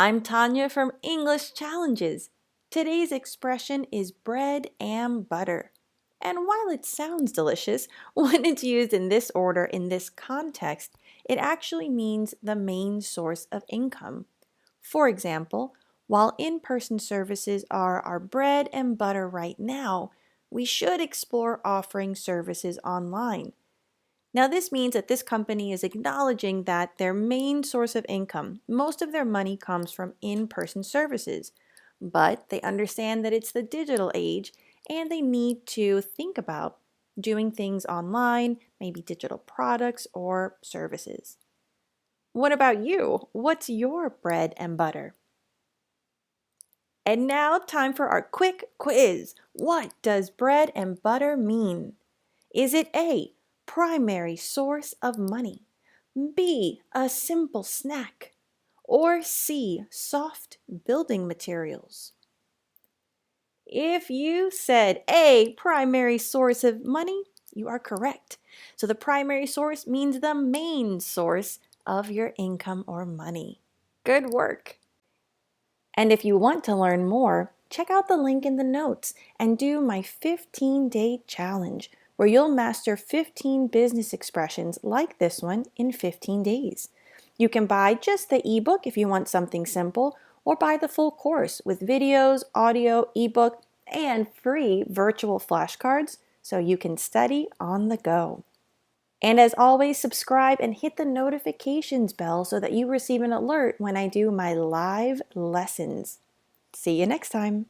I'm Tanya from English Challenges. Today's expression is bread and butter. And while it sounds delicious, when it's used in this order in this context, it actually means the main source of income. For example, while in-person services are our bread and butter right now, we should explore offering services online. Now, this means that this company is acknowledging that their main source of income, most of their money comes from in-person services, but they understand that it's the digital age and they need to think about doing things online, maybe digital products or services. What about you? What's your bread and butter? And now, time for our quick quiz. What does bread and butter mean? Is it A, primary source of money, B, a simple snack, or C, soft building materials? If you said A, primary source of money, you are correct. So the primary source means the main source of your income or money. Good work. And if you want to learn more, check out the link in the notes and do my 15-day challenge, where you'll master 15 business expressions like this one in 15 days. You can buy just the ebook if you want something simple, or buy the full course with videos, audio, ebook, and free virtual flashcards so you can study on the go. And as always, subscribe and hit the notifications bell so that you receive an alert when I do my live lessons. See you next time.